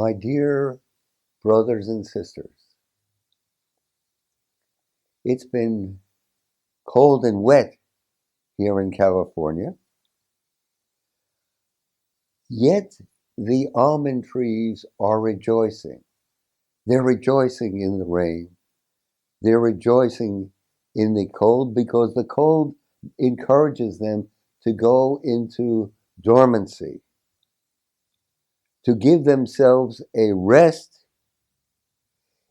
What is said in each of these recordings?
My dear brothers and sisters, it's been cold and wet here in California, yet the almond trees are rejoicing. They're rejoicing in the rain. They're rejoicing in the cold because the cold encourages them to go into dormancy, to give themselves a rest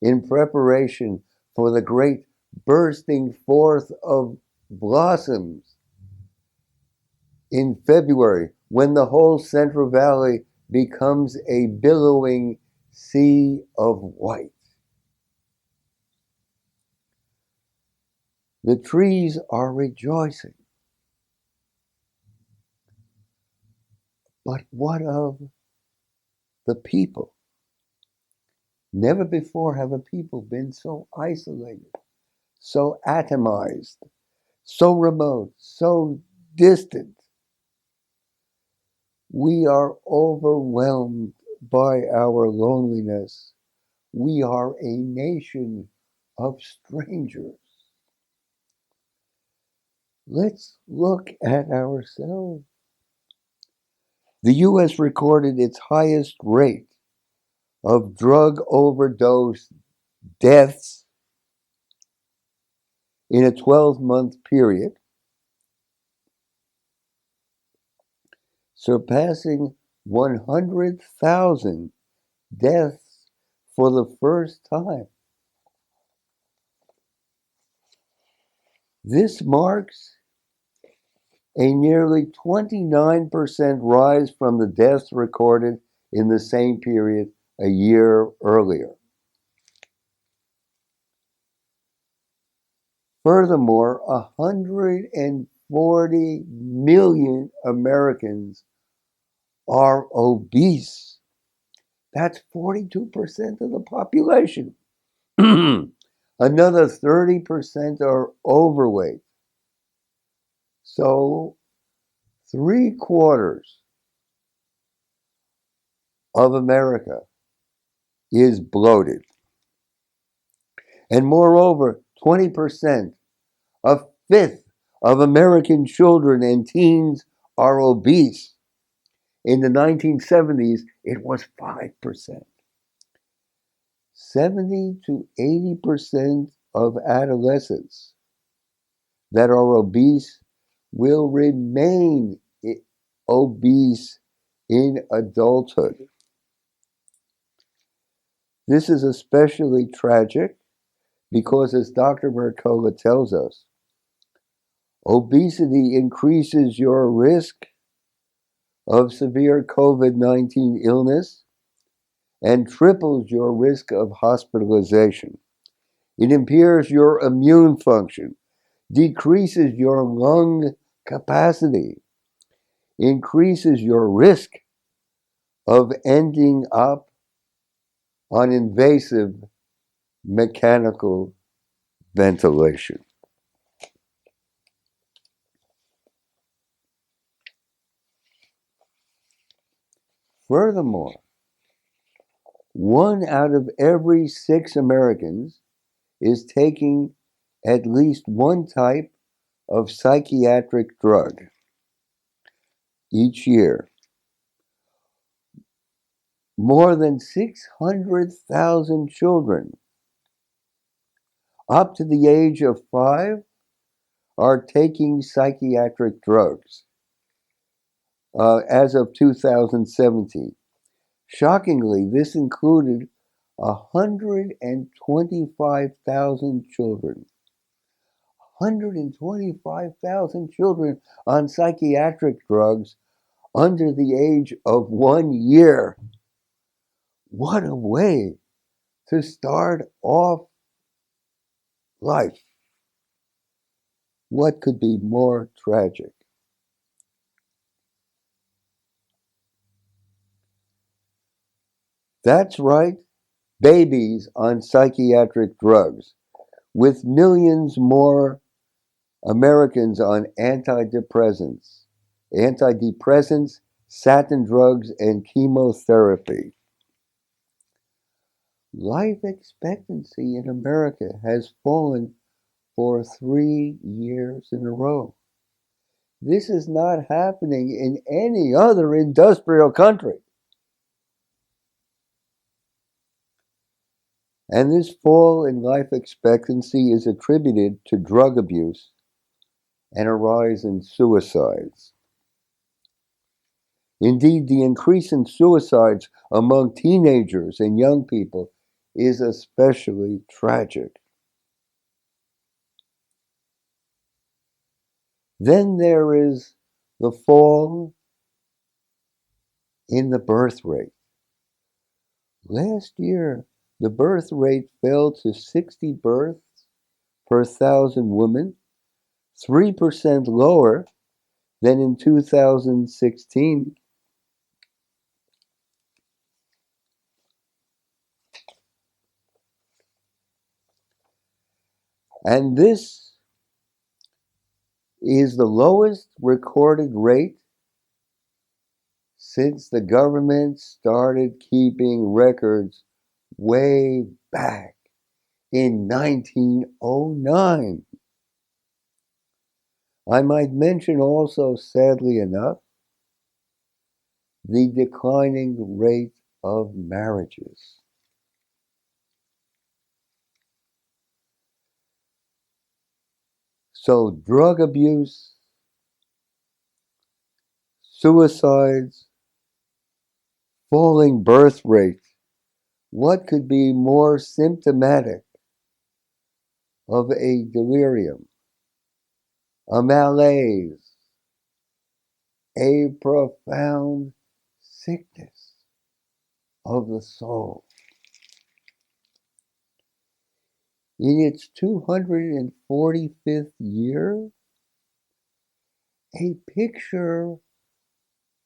in preparation for the great bursting forth of blossoms in February, when the whole Central Valley becomes a billowing sea of white. The trees are rejoicing. But what of the people? Never before have a people been so isolated, so atomized, so remote, so distant. We are overwhelmed by our loneliness. We are a nation of strangers. Let's look at ourselves. The U.S. recorded its highest rate of drug overdose deaths in a 12-month period, surpassing 100,000 deaths for the first time. This marks a nearly 29% rise from the deaths recorded in the same period a year earlier. Furthermore, 140 million Americans are obese. That's 42% of the population. Another 30% are overweight. So 3/4 of America is bloated. And moreover, 20%, a fifth of American children and teens are obese. In the 1970s, it was 5%. 70 to 80% of adolescents that are obese will remain obese in adulthood. This is especially tragic because, as Dr. Mercola tells us, obesity increases your risk of severe COVID-19 illness and triples your risk of hospitalization. It impairs your immune function, decreases your lung capacity, increases your risk of ending up on invasive mechanical ventilation. Furthermore, 1 out of every 6 Americans is taking at least one type of psychiatric drug each year. More than 600,000 children up to the age of 5 are taking psychiatric drugs as of 2017. Shockingly, this included 125,000 children. 125,000 children on psychiatric drugs under the age of 1 year. What a way to start off life. What could be more tragic? That's right, babies on psychiatric drugs, with millions more Americans on antidepressants, satin drugs, and chemotherapy. Life expectancy in America has fallen for 3 years in a row. This is not happening in any other industrial country. And this fall in life expectancy is attributed to drug abuse and a rise in suicides. Indeed, the increase in suicides among teenagers and young people is especially tragic. Then there is the fall in the birth rate. Last year, the birth rate fell to 60 births per 1,000 women, 3% lower than in 2016. And this is the lowest recorded rate since the government started keeping records way back in 1909. I might mention also, sadly enough, the declining rate of marriages. So drug abuse, suicides, falling birth rate, what could be more symptomatic of a delirium, a malaise, a profound sickness of the soul? In its 245th year, a picture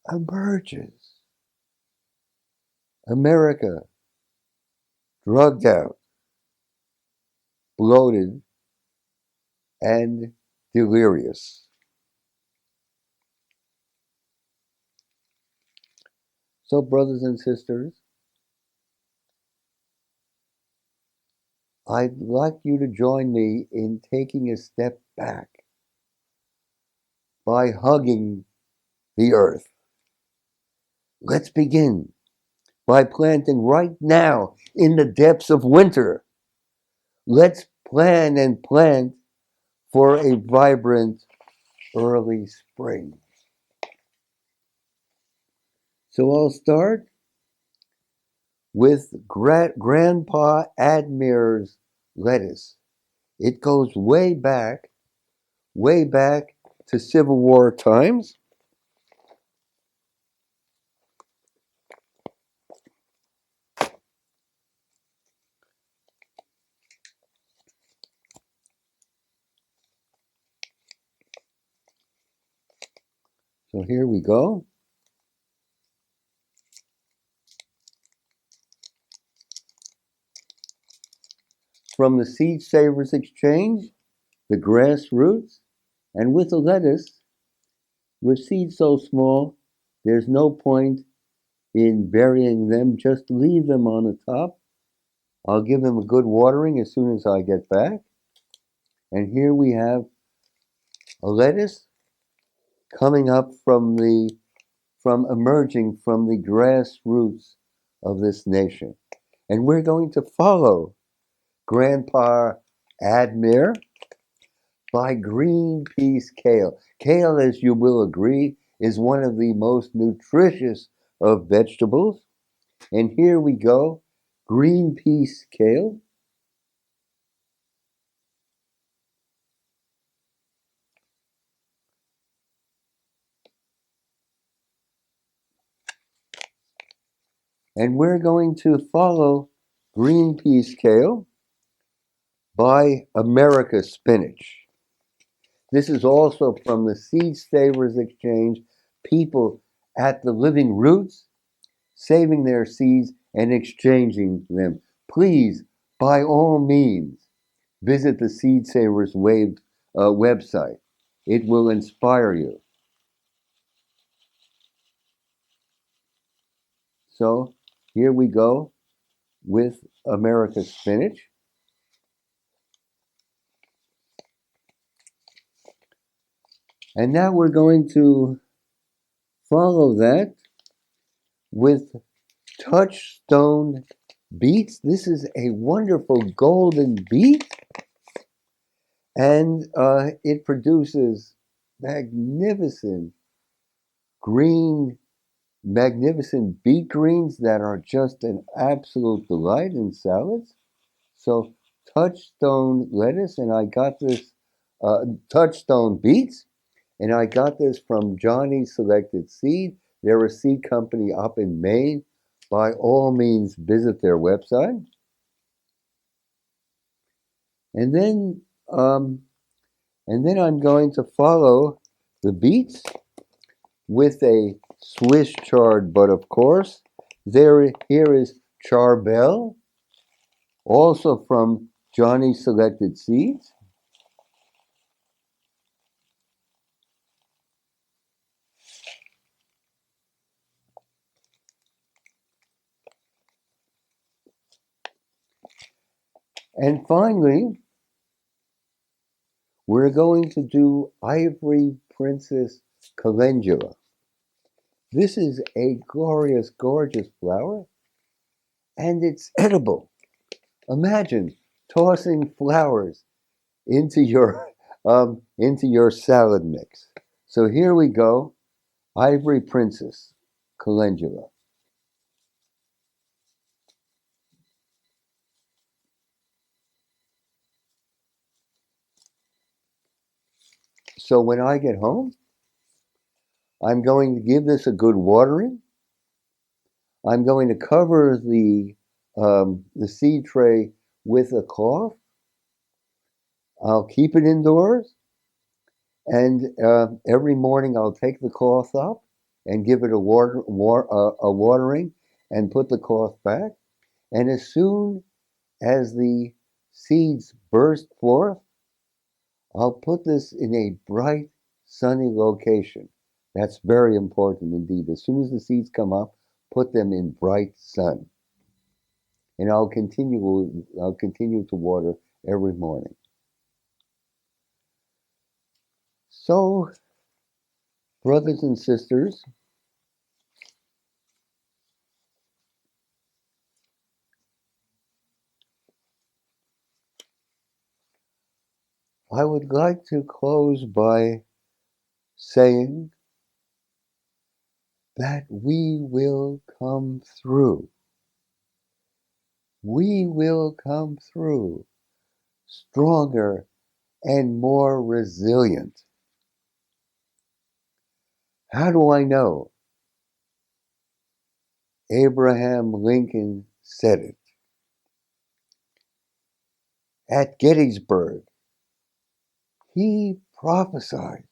emerges. America, drugged out, bloated, and delirious. So, brothers and sisters, I'd like you to join me in taking a step back by hugging the earth. Let's begin by planting right now in the depths of winter. Let's plan and plant for a vibrant early spring. So I'll start with Grandpa Admir's lettuce. It goes way back to Civil War times. So here we go. From the Seed Savers Exchange, the grassroots, and with the lettuce, with seeds so small, there's no point in burying them. Just leave them on the top. I'll give them a good watering as soon as I get back. And here we have a lettuce coming up from emerging from the grassroots of this nation. And we're going to follow Grandpa Admir by green peas kale. Kale, as you will agree, is one of the most nutritious of vegetables. And here we go, green peas kale. And we're going to follow green peas kale by America spinach. This is also from the Seed Savers Exchange, people at the living roots saving their seeds and exchanging them. Please, by all means, visit the Seed Savers website. It will inspire you. So here we go. with America's spinach. And now we're going to follow that with touchstone beets. This is a wonderful golden beet, and it produces magnificent beet greens that are just an absolute delight in salads. So touchstone lettuce, and I got this touchstone beets, and I got this from Johnny's Selected Seed. They're a seed company up in Maine. By all means, visit their website. And then I'm going to follow the beets with a Swiss chard, but of course, here is Charbel, also from Johnny's Selected Seeds. And finally, we're going to do Ivory Princess Calendula. This is a glorious, gorgeous flower, and it's edible. Imagine tossing flowers into your salad mix. So here we go, Ivory Princess Calendula. So when I get home, I'm going to give this a good watering. I'm going to cover the seed tray with a cloth. I'll keep it indoors, and every morning I'll take the cloth up and give it a watering and put the cloth back. And as soon as the seeds burst forth, I'll put this in a bright, sunny location. That's very important indeed. As soon as the seeds come up, put them in bright sun. And I'll continue to water every morning. So, brothers and sisters, I would like to close by saying that we will come through. We will come through stronger and more resilient. How do I know? Abraham Lincoln said it. At Gettysburg, he prophesied,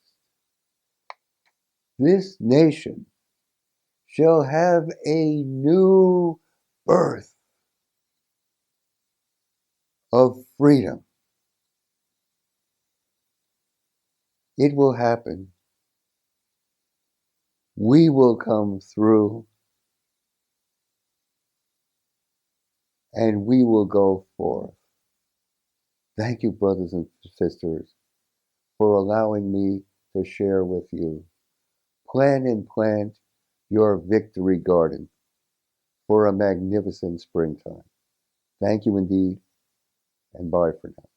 this nation shall have a new birth of freedom. It will happen. We will come through, and we will go forth. Thank you, brothers and sisters, for allowing me to share with you. Plan and plant your victory garden for a magnificent springtime. Thank you indeed, and bye for now.